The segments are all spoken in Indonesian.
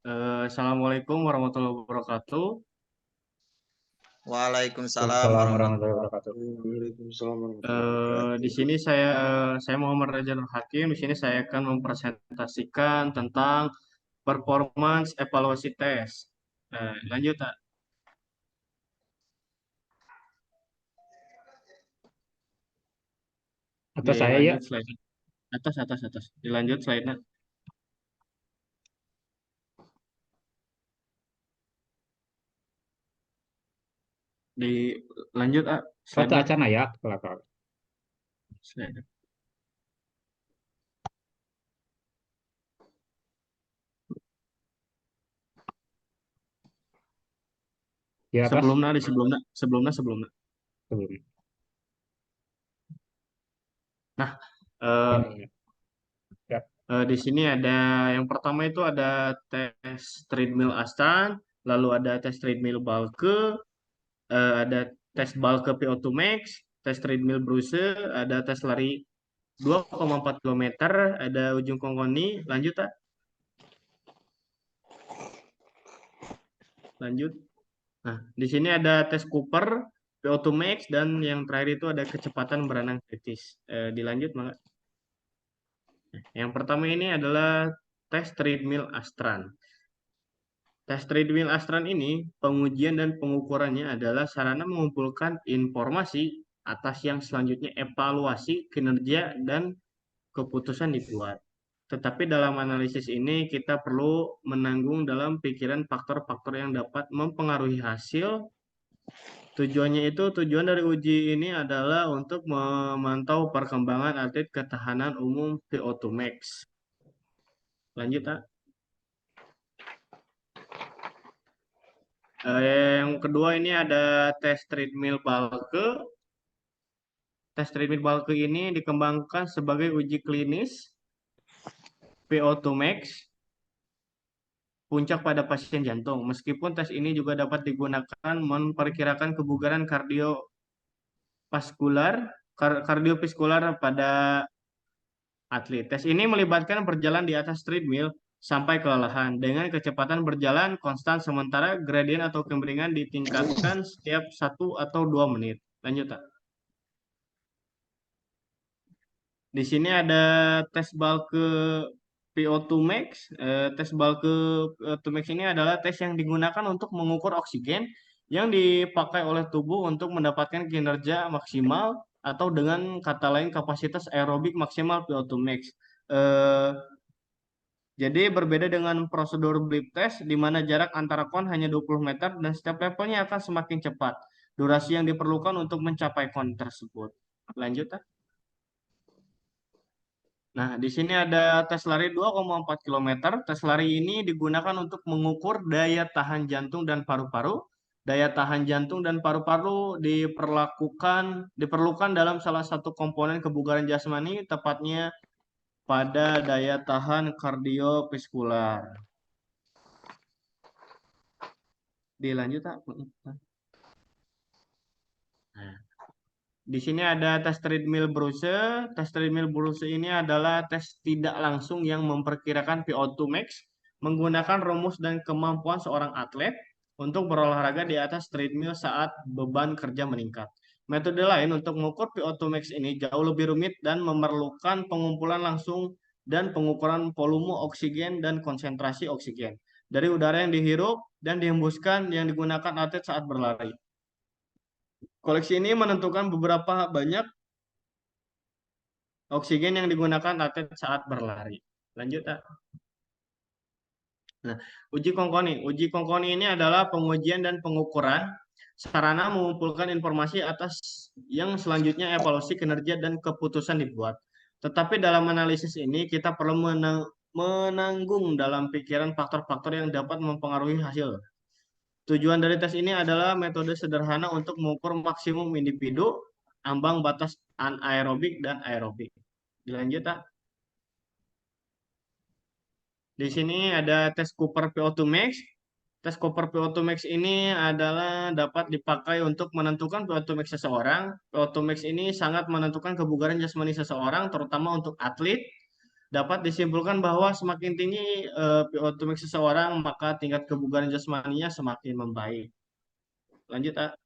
Assalamualaikum warahmatullahi wabarakatuh. Waalaikumsalam Waalaikumsalam warahmatullahi warahmatullahi wabarakatuh. Waalaikumsalam warahmatullahi Di wabarakatuh. sini saya Muhammad Raja Nur Hakim. Di sini saya akan mempresentasikan tentang performance evaluasi tes. Lanjut, tak? Atau saya ya, Dilanjut slide atas atas atas. Dilanjut slide-nya. Dilanjut, atau slide-nya. acana ya, kelakar. Slide. Di atas Sebelumnya, sebelumnya. sebelum. Nah, eh, Ya, ya, ya. di sini ada yang pertama itu ada tes treadmill Astan, lalu ada tes treadmill Balke, ada tes bulk ke PO2 max, tes treadmill Bruce, ada tes lari 2,4 kilometer, ada ujung kongkoni, lanjut, tak? Lanjut. Nah, di sini ada tes Cooper, PO2 max, dan yang terakhir itu ada kecepatan berenang kritis. Dilanjut, Mangga. Yang pertama ini adalah tes treadmill Astran. Tes treadmill Astran ini, pengujian dan pengukurannya adalah sarana mengumpulkan informasi atas yang selanjutnya evaluasi kinerja dan keputusan dibuat. Tetapi dalam analisis ini kita perlu menanggung dalam pikiran faktor-faktor yang dapat mempengaruhi hasil. Tujuan dari uji ini adalah untuk memantau perkembangan atlet ketahanan umum VO2 max. Lanjut, tak? Yang kedua ini ada tes treadmill Balke. Tes treadmill Balke ini dikembangkan sebagai uji klinis VO2 max puncak pada pasien jantung. Meskipun tes ini juga dapat digunakan memperkirakan kebugaran kardiovaskular pada atlet. Tes ini melibatkan berjalan di atas treadmill sampai kelelahan dengan kecepatan berjalan konstan sementara gradien atau kemiringan ditingkatkan setiap 1 atau 2 menit. Lanjut, tak? Di sini ada tes bulk ke PO2 max. Tes bulk ke PO2 max ini adalah tes yang digunakan untuk mengukur oksigen yang dipakai oleh tubuh untuk mendapatkan kinerja maksimal atau dengan kata lain kapasitas aerobik maksimal PO2 max. Eh, jadi berbeda dengan prosedur blip test di mana jarak antara kon hanya 20 meter dan setiap levelnya akan semakin cepat. Durasi yang diperlukan untuk mencapai kon tersebut. Lanjut, ah. Nah, di sini ada tes lari 2,4 kilometer. Tes lari ini digunakan untuk mengukur daya tahan jantung dan paru-paru. Daya tahan jantung dan paru-paru diperlukan dalam salah satu komponen kebugaran jasmani, tepatnya pada daya tahan kardiovaskular. Dilanjut, tak? Nah, di sini ada tes treadmill Bruce. Tes treadmill Bruce ini adalah tes tidak langsung yang memperkirakan VO2 max menggunakan rumus dan kemampuan seorang atlet untuk berolahraga di atas treadmill saat beban kerja meningkat. Metode lain untuk mengukur VO2 max ini jauh lebih rumit dan memerlukan pengumpulan langsung dan pengukuran volume oksigen dan konsentrasi oksigen dari udara yang dihirup dan dihembuskan yang digunakan atlet saat berlari. Koleksi ini menentukan beberapa banyak oksigen yang digunakan atlet saat berlari. Lanjut, tak? Nah, uji kongkoni. Uji kongkoni ini adalah pengujian dan pengukuran sarana mengumpulkan informasi atas yang selanjutnya evaluasi kinerja dan keputusan dibuat. Tetapi dalam analisis ini kita perlu menanggung dalam pikiran faktor-faktor yang dapat mempengaruhi hasil. Tujuan dari tes ini adalah metode sederhana untuk mengukur maksimum individu, ambang batas anaerobik dan aerobik. Dilanjut, tak? Di sini ada tes Cooper PO2 max. Tes Cooper PO2 max ini adalah dapat dipakai untuk menentukan PO2 max seseorang. PO2 max ini sangat menentukan kebugaran jasmani seseorang, terutama untuk atlet. Dapat disimpulkan bahwa semakin tinggi VO2 max seseorang, maka tingkat kebugaran jasmaninya semakin membaik. Lanjut, A.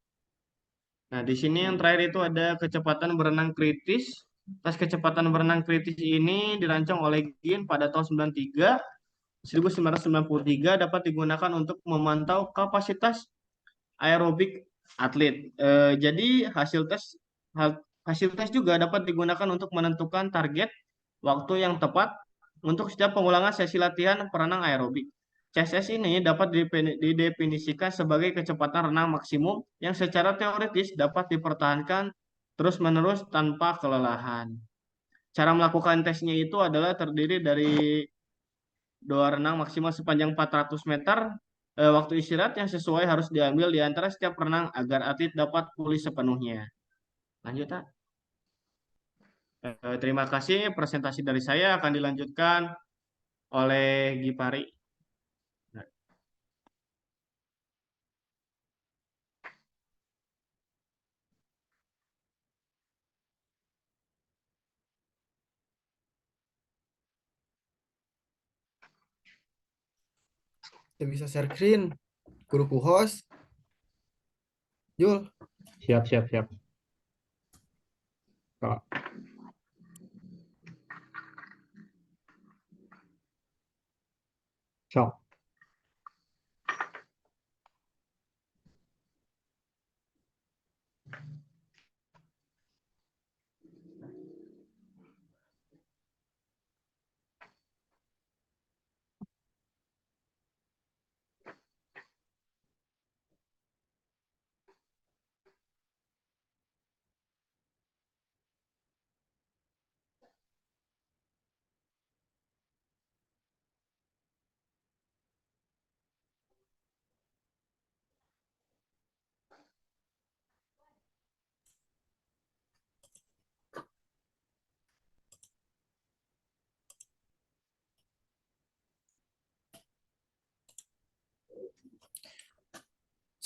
Nah, di sini yang terakhir itu ada kecepatan berenang kritis. Tes kecepatan berenang kritis ini dirancang oleh Gin pada tahun 1993 dapat digunakan untuk memantau kapasitas aerobik atlet. Jadi hasil tes juga dapat digunakan untuk menentukan target waktu yang tepat untuk setiap pengulangan sesi latihan perenang aerobik. CSS ini dapat didefinisikan sebagai kecepatan renang maksimum yang secara teoritis dapat dipertahankan terus-menerus tanpa kelelahan. Cara melakukan tesnya itu adalah terdiri dari doa renang maksimal sepanjang 400 meter. Waktu istirahat yang sesuai harus diambil di antara setiap renang agar atlet dapat pulih sepenuhnya. Lanjut, Tak. Terima kasih. Presentasi dari saya akan dilanjutkan oleh Gipari. Kita bisa share screen. Guruku host. Jul. Siap. Kak. Sok.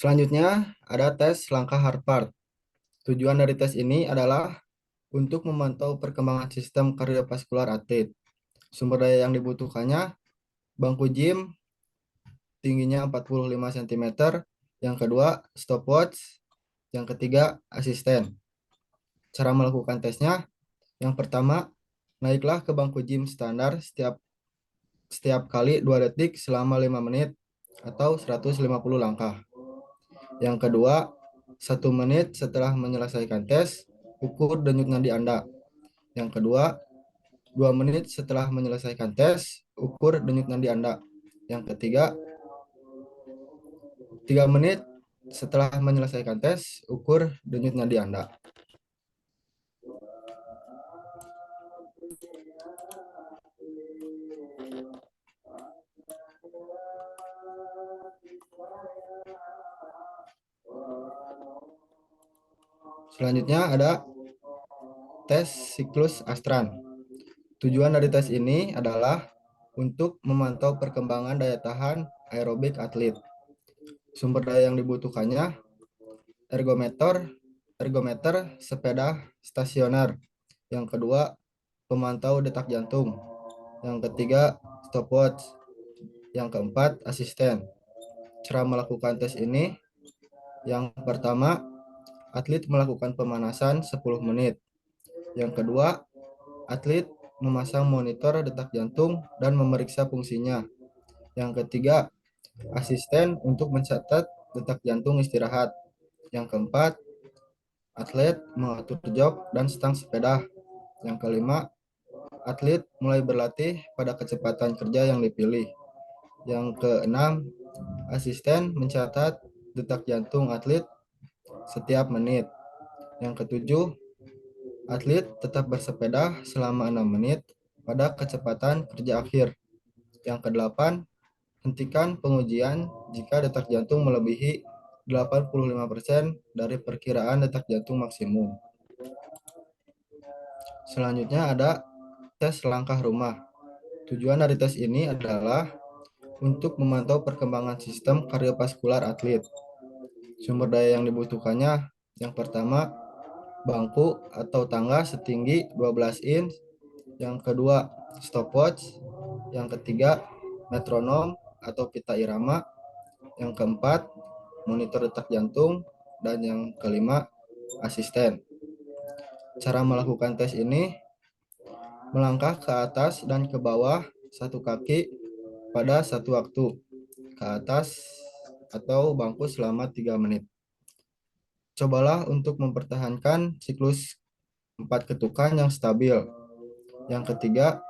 Selanjutnya ada tes langkah Harvard. Tujuan dari tes ini adalah untuk memantau perkembangan sistem kardiovaskular atlet. Sumber daya yang dibutuhkannya bangku gym tingginya 45 cm, yang kedua stopwatch, yang ketiga asisten. Cara melakukan tesnya, yang pertama naiklah ke bangku gym standar setiap kali 2 detik selama 5 menit atau 150 langkah. Yang kedua, 1 menit setelah menyelesaikan tes, ukur denyut nadi Anda. Yang kedua, 2 menit setelah menyelesaikan tes, ukur denyut nadi Anda. Yang ketiga, 3 menit setelah menyelesaikan tes, ukur denyut nadi Anda. Selanjutnya ada tes siklus Astran. Tujuan dari tes ini adalah untuk memantau perkembangan daya tahan aerobik atlet. Sumber daya yang dibutuhkannya ergometer sepeda stasioner. Yang kedua, pemantau detak jantung. Yang ketiga, stopwatch. Yang keempat, asisten. Cara melakukan tes ini, yang pertama, atlet melakukan pemanasan 10 menit. Yang kedua, atlet memasang monitor detak jantung dan memeriksa fungsinya. Yang ketiga, asisten untuk mencatat detak jantung istirahat. Yang keempat, atlet mengatur jok dan stang sepeda. Yang kelima, atlet mulai berlatih pada kecepatan kerja yang dipilih. Yang keenam, asisten mencatat detak jantung atlet setiap menit. Yang ketujuh, atlet tetap bersepeda selama 6 menit pada kecepatan kerja akhir. Yang kedelapan, hentikan pengujian jika detak jantung melebihi 85% dari perkiraan detak jantung maksimum. Selanjutnya ada tes langkah rumah. Tujuan dari tes ini adalah untuk memantau perkembangan sistem kardiovaskular atlet. Sumber daya yang dibutuhkannya, yang pertama, bangku atau tangga setinggi 12 inch. Yang kedua, stopwatch. Yang ketiga, metronom atau pita irama. Yang keempat, monitor detak jantung. Dan yang kelima, asisten. Cara melakukan tes ini, melangkah ke atas dan ke bawah satu kaki pada satu waktu, ke atas atau bangku selama 3 menit. Cobalah untuk mempertahankan siklus 4 ketukan yang stabil. Yang ketiga,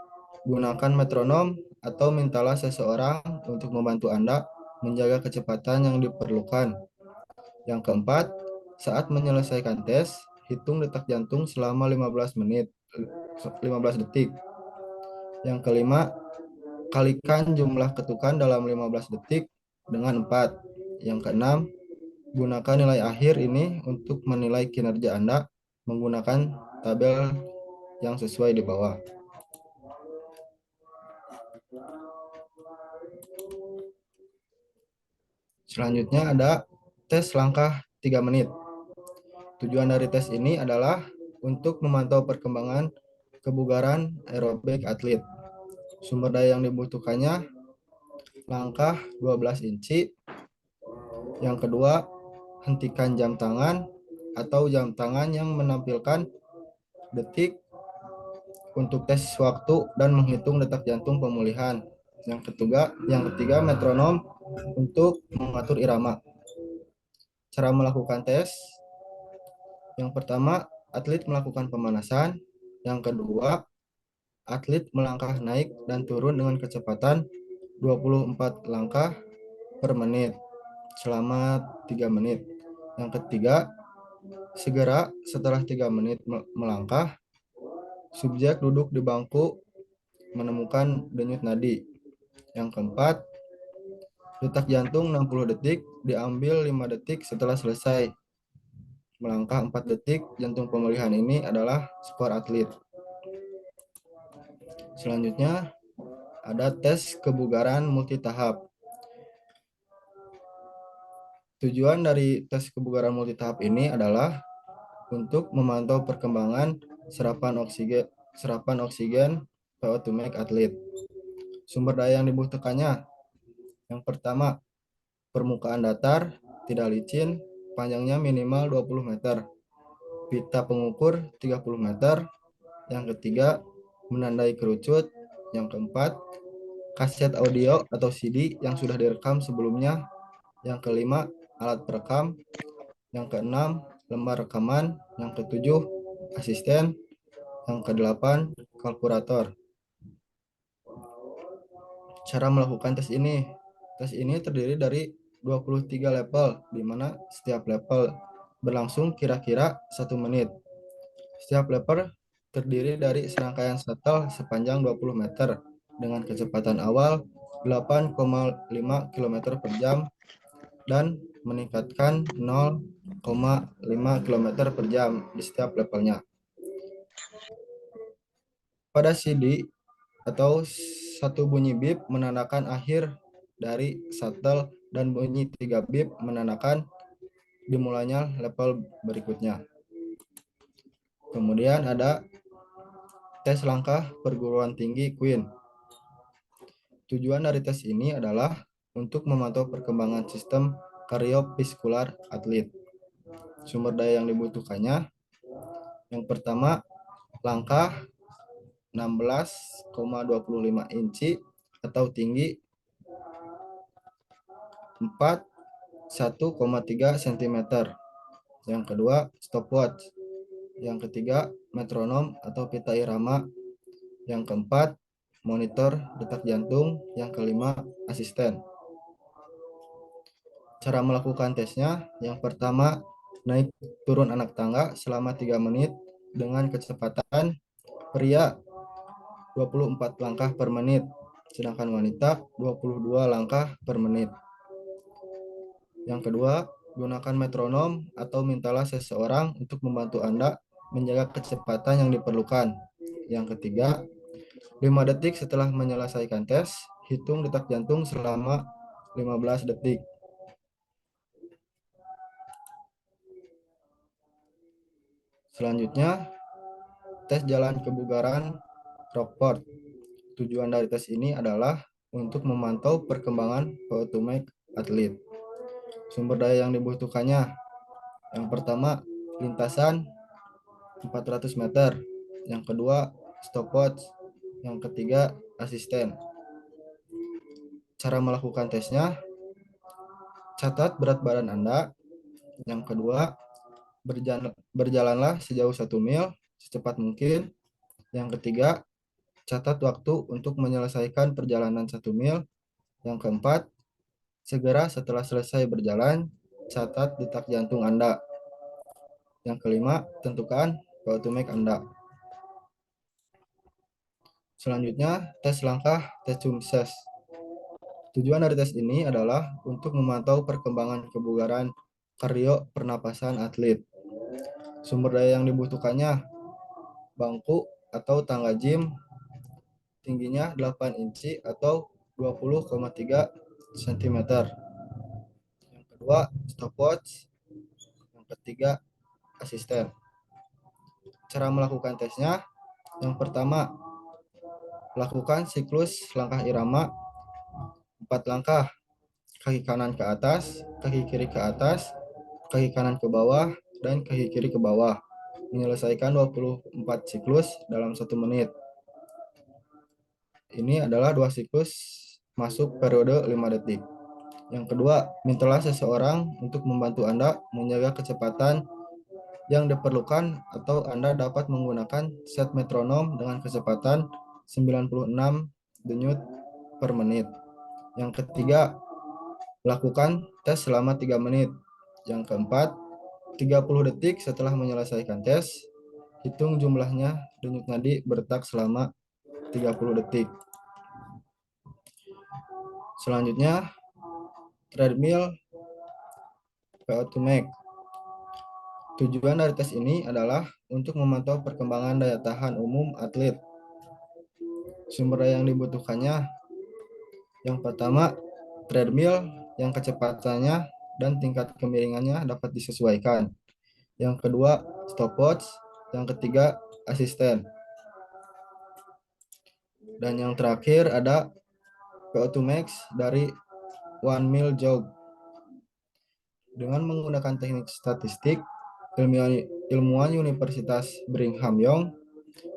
gunakan metronom atau mintalah seseorang untuk membantu Anda menjaga kecepatan yang diperlukan. Yang keempat, saat menyelesaikan tes, hitung detak jantung selama 15 detik. Yang kelima, kalikan jumlah ketukan dalam 15 detik dengan 4. Yang keenam, gunakan nilai akhir ini untuk menilai kinerja Anda menggunakan tabel yang sesuai di bawah. Selanjutnya ada tes langkah 3 menit. Tujuan dari tes ini adalah untuk memantau perkembangan kebugaran aerobik atlet. Sumber daya yang dibutuhkannya langkah 12 inci. Yang kedua, hentikan jam tangan atau jam tangan yang menampilkan detik untuk tes waktu dan menghitung detak jantung pemulihan. Yang ketiga, metronom untuk mengatur irama. Cara melakukan tes, yang pertama, atlet melakukan pemanasan. Yang kedua, atlet melangkah naik dan turun dengan kecepatan 24 langkah per menit selama 3 menit. Yang ketiga, segera setelah 3 menit melangkah, subjek duduk di bangku menemukan denyut nadi. Yang keempat, detak jantung 60 detik diambil 5 detik setelah selesai. Melangkah 4 detik, jantung pemulihan ini adalah skor atlet. Selanjutnya, ada tes kebugaran multitahap. Tujuan dari tes kebugaran multitahap ini adalah untuk memantau perkembangan serapan oksigen VO2 max atlet. Sumber daya yang dibutuhkannya, yang pertama, permukaan datar, tidak licin, panjangnya minimal 20 meter. Pita pengukur 30 meter. Yang ketiga, menandai kerucut. Yang keempat, kaset audio atau CD yang sudah direkam sebelumnya. Yang kelima, alat perekam. Yang keenam, lembar rekaman. Yang ketujuh, asisten. Yang kedelapan, kalkulator. Cara melakukan tes ini. Tes ini terdiri dari 23 level, di mana setiap level berlangsung kira-kira 1 menit. Setiap level terdiri dari serangkaian shuttle sepanjang 20 meter dengan kecepatan awal 8,5 km per jam dan meningkatkan 0,5 km per jam di setiap levelnya. Pada CD atau satu bunyi bip menandakan akhir dari shuttle dan bunyi 3 bip menandakan dimulainya level berikutnya. Kemudian ada tes langkah perguruan tinggi Queen. Tujuan dari tes ini adalah untuk memantau perkembangan sistem kardiovaskular atlet. Sumber daya yang dibutuhkannya, yang pertama, langkah 16,25 inci atau tinggi 1,3 cm. Yang kedua, stopwatch. Yang ketiga, metronom atau pita irama. Yang keempat, monitor detak jantung. Yang kelima, asisten. Cara melakukan tesnya, yang pertama, naik turun anak tangga selama 3 menit dengan kecepatan pria 24 langkah per menit, sedangkan wanita 22 langkah per menit. Yang kedua, gunakan metronom atau mintalah seseorang untuk membantu Anda menjaga kecepatan yang diperlukan. Yang ketiga, 5 detik setelah menyelesaikan tes, hitung detak jantung selama 15 detik. Selanjutnya, tes jalan kebugaran Rockford. Tujuan dari tes ini adalah untuk memantau perkembangan VO2 max atlet. Sumber daya yang dibutuhkannya, yang pertama lintasan 400 meter, yang kedua stopwatch, yang ketiga asisten. Cara melakukan tesnya, catat berat badan Anda. Yang kedua, berjalanlah sejauh 1 mil secepat mungkin. Yang ketiga, catat waktu untuk menyelesaikan perjalanan 1 mil. Yang keempat, segera setelah selesai berjalan, catat detak jantung Anda. Yang kelima, tentukan VO2 max Anda. Selanjutnya, tes langkah tes Sumses. Tujuan dari tes ini adalah untuk memantau perkembangan kebugaran kardio pernapasan atlet. Sumber daya yang dibutuhkannya, bangku atau tangga gym tingginya 8 inci atau 20,3 cm. Yang kedua, stopwatch. Yang ketiga, asisten. Cara melakukan tesnya, yang pertama, lakukan siklus langkah irama 4 langkah, kaki kanan ke atas, kaki kiri ke atas, kaki kanan ke bawah, dan kaki kiri ke bawah. Menyelesaikan 24 siklus dalam 1 menit. Ini adalah 2 siklus masuk periode 5 detik. Yang kedua, mintalah seseorang untuk membantu Anda menjaga kecepatan yang diperlukan atau Anda dapat menggunakan set metronom dengan kecepatan 96 denyut per menit. Yang ketiga, lakukan tes selama 3 menit. Yang keempat, 30 detik setelah menyelesaikan tes, hitung jumlahnya denyut nadi berdetak selama 30 detik. Selanjutnya, treadmill VO2 max. Tujuan dari tes ini adalah untuk memantau perkembangan daya tahan umum atlet. Sumber daya yang dibutuhkannya, yang pertama, treadmill yang kecepatannya dan tingkat kemiringannya dapat disesuaikan. Yang kedua, stopwatch. Yang ketiga, asisten. Dan yang terakhir ada VO2 max dari 1 mile jog. Dengan menggunakan teknik statistik, ilmuwan Universitas Brigham Young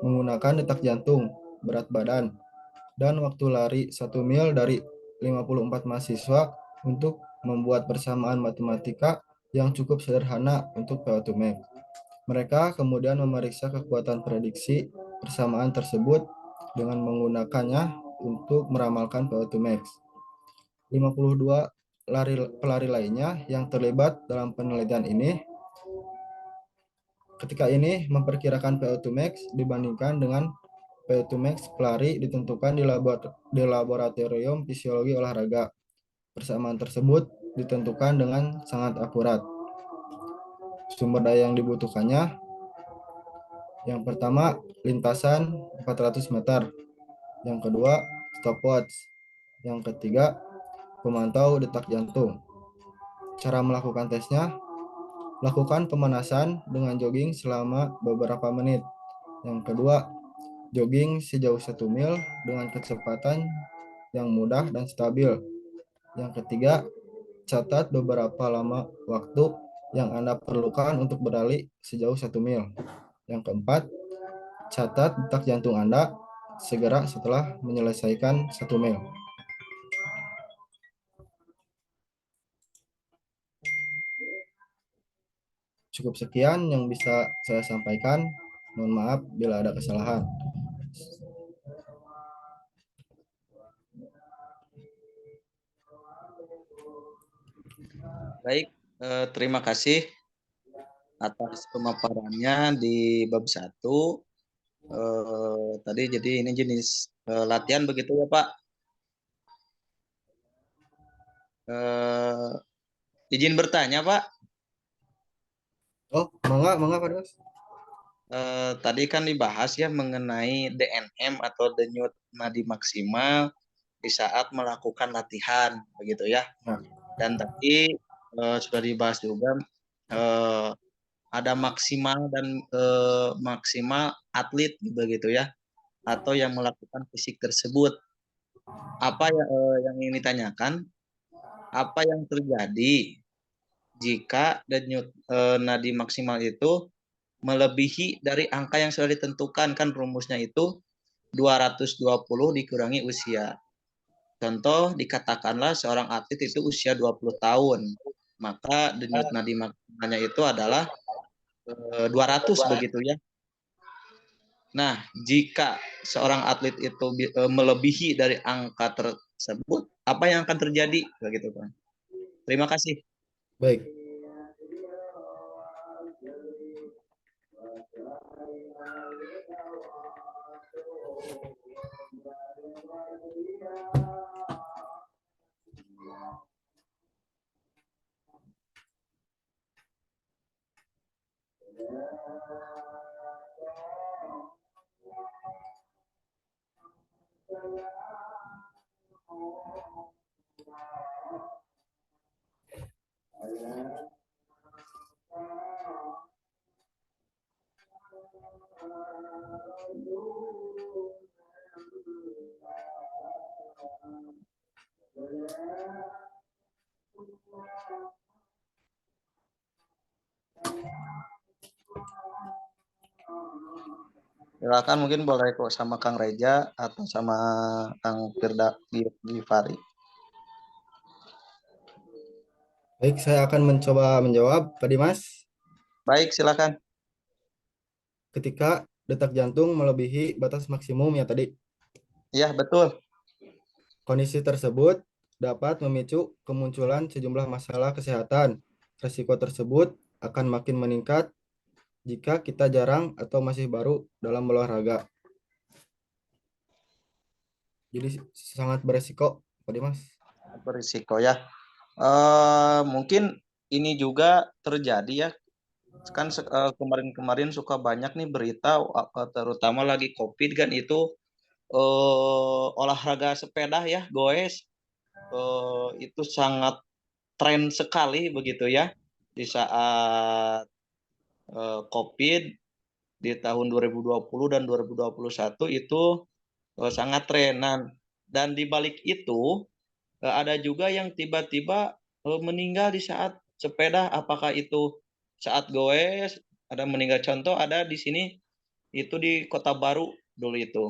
menggunakan detak jantung, berat badan, dan waktu lari 1 mil dari 54 mahasiswa untuk membuat persamaan matematika yang cukup sederhana untuk VO2 max. Mereka kemudian memeriksa kekuatan prediksi persamaan tersebut dengan menggunakannya untuk meramalkan VO2 max. 52 pelari lainnya yang terlibat dalam penelitian ini ketika ini memperkirakan VO2 max dibandingkan dengan VO2 max pelari ditentukan di laboratorium fisiologi olahraga. Persamaan tersebut ditentukan dengan sangat akurat. Sumber daya yang dibutuhkannya, yang pertama, lintasan 400 meter. Yang kedua, stopwatch. Yang ketiga, pemantau detak jantung. Cara melakukan tesnya, lakukan pemanasan dengan jogging selama beberapa menit. Yang kedua, jogging sejauh 1 mil dengan kecepatan yang mudah dan stabil. Yang ketiga, catat beberapa lama waktu yang Anda perlukan untuk berlari sejauh 1 mil. Yang keempat, catat detak jantung Anda segera setelah menyelesaikan 1 mil. Cukup sekian yang bisa saya sampaikan. Mohon maaf bila ada kesalahan. Baik, terima kasih atas pemaparannya di bab 1. Tadi jadi ini jenis latihan begitu ya Pak. Izin bertanya Pak. Oh, mangga Pak Dos. Tadi kan dibahas ya mengenai DNM atau denyut nadi maksimal di saat melakukan latihan begitu ya. Dan tadi sudah dibahas juga ada maksimal dan maksimal atlet begitu ya. atau yang melakukan fisik tersebut. Apa yang ingin ditanyakan? Apa yang terjadi jika denyut nadi maksimal itu melebihi dari angka yang sudah ditentukan? Kan rumusnya itu 220 dikurangi usia. Contoh, dikatakanlah seorang atlet itu usia 20 tahun. Maka denyut nadi maksimalnya itu adalah 200 begitu ya. Nah, jika seorang atlet itu melebihi dari angka tersebut, apa yang akan terjadi? Begitu, Pak. Terima kasih. Baik. Silakan, mungkin boleh kok sama Kang Reja atau sama Kang Firda Gifari. Baik, saya akan mencoba menjawab, Pak Dimas. Baik, silakan. Ketika detak jantung melebihi batas maksimum ya tadi, Ya, betul. kondisi tersebut dapat memicu kemunculan sejumlah masalah kesehatan. Risiko tersebut akan makin meningkat jika kita jarang atau masih baru dalam olahraga. Jadi sangat beresiko, Pak Dimas. Berisiko ya. Mungkin ini juga terjadi ya. Kan kemarin-kemarin suka banyak nih berita, terutama lagi COVID kan itu olahraga sepeda ya, goes. Itu sangat tren sekali begitu ya di saat COVID di tahun 2020 dan 2021 itu sangat trenan. Dan di balik itu ada juga yang tiba-tiba meninggal di saat sepeda. Apakah itu saat goes? Ada meninggal, contoh ada di sini itu di Kota Baru dulu itu.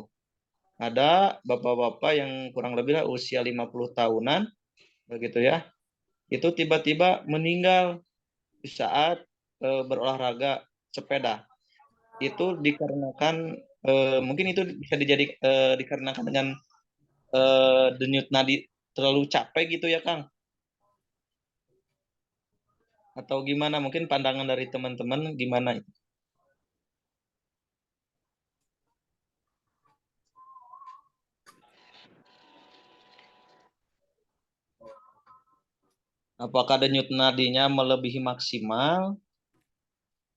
Ada bapak-bapak yang kurang lebih lah usia 50 tahunan begitu ya. Itu tiba-tiba meninggal di saat berolahraga sepeda. Itu dikarenakan mungkin itu bisa dikarenakan dengan denyut nadi terlalu capek gitu ya, Kang? Atau gimana? Mungkin pandangan dari teman-teman gimana? Apakah denyut nadinya melebihi maksimal?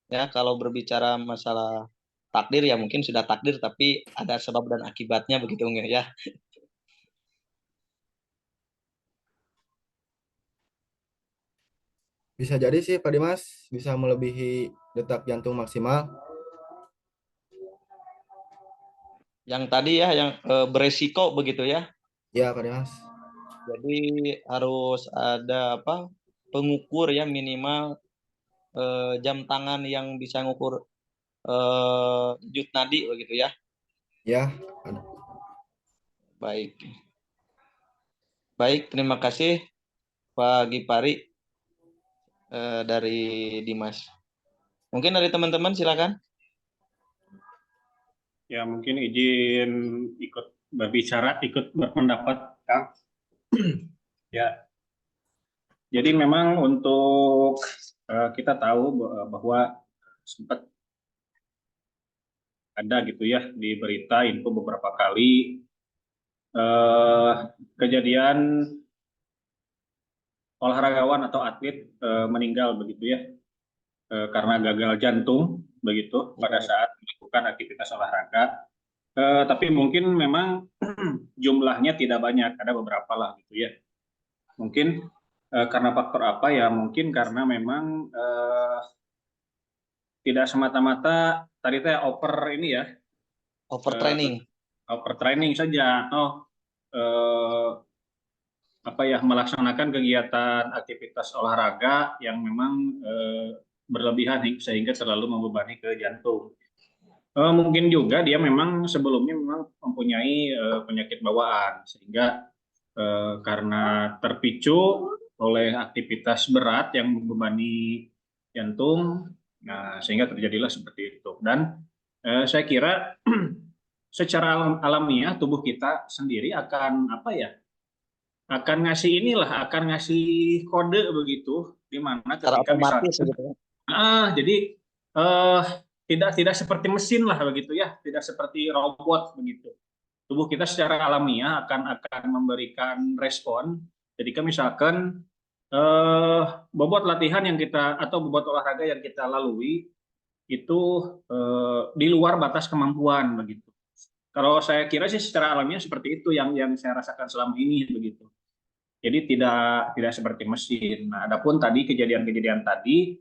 Ya, kalau berbicara masalah takdir ya mungkin sudah takdir, tapi ada sebab dan akibatnya begitu ya. Bisa jadi sih, Pak Dimas, bisa melebihi detak jantung maksimal. Yang tadi ya, yang beresiko begitu ya. Ya, Pak Dimas. Jadi harus ada apa? Pengukur ya, minimal jam tangan yang bisa ngukur denyut nadi begitu ya. Ya, ada. Baik. Baik, terima kasih Pak Gipari dari Dimas. Mungkin dari teman-teman silakan. Ya, mungkin izin ikut berbicara, ikut berpendapat, Kang. Ya, jadi memang untuk kita tahu bahwa sempat ada gitu ya di berita info beberapa kali kejadian olahragawan atau atlet meninggal begitu ya karena gagal jantung begitu pada saat melakukan aktivitas olahraga. Tapi mungkin memang jumlahnya tidak banyak, ada beberapa lah gitu ya. Mungkin karena faktor apa ya? Mungkin karena memang tidak semata-mata tadi teh over ini ya. Overtraining. overtraining saja atau melaksanakan kegiatan aktivitas olahraga yang memang berlebihan sehingga terlalu membebani ke jantung. Mungkin juga dia memang sebelumnya memang mempunyai penyakit bawaan sehingga karena terpicu oleh aktivitas berat yang membebani jantung, nah sehingga terjadilah seperti itu. Dan saya kira secara alamiah tubuh kita sendiri akan akan ngasih kode begitu, di mana Secara ketika misalnya otomatis gitu. jadi eh, tidak seperti mesin lah begitu ya, tidak seperti robot begitu. Tubuh kita secara alamiah akan memberikan respon. Jadi misalkan bobot latihan yang kita atau bobot olahraga yang kita lalui itu di luar batas kemampuan begitu. Kalau saya kira sih secara alamiah seperti itu yang saya rasakan selama ini begitu. Jadi tidak seperti mesin. Nah, adapun tadi kejadian-kejadian tadi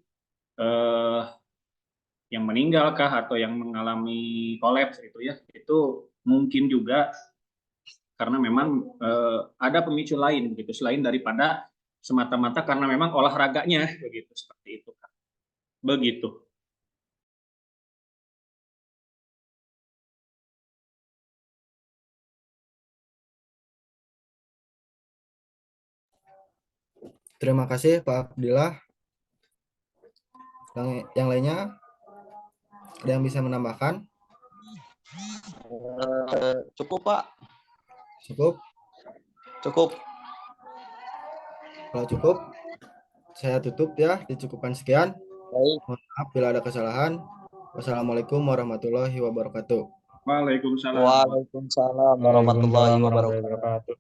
yang meninggalkah atau yang mengalami kolaps itu ya, itu mungkin juga karena memang ada pemicu lain begitu selain daripada semata-mata karena memang olahraganya begitu, seperti itu kan. Begitu. Terima kasih Pak Abdillah. Yang lainnya ada yang bisa menambahkan? Cukup Pak. Cukup? Cukup. Kalau cukup, saya tutup ya. Dicukupkan sekian. Baik. Mohon maaf bila ada kesalahan. Wassalamualaikum warahmatullahi wabarakatuh. Waalaikumsalam. Waalaikumsalam warahmatullahi wabarakatuh.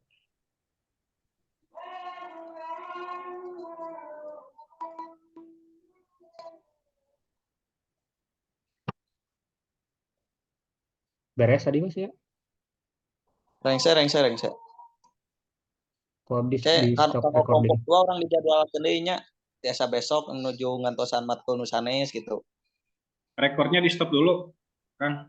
Beres tadi Mas ya? Rengse. Kalau di Kan stop kalau recording. kelompok 2 orang dijadwal kedainya biasa besok menuju ngantosan matkul nusanes gitu. Rekornya di stop dulu, kan?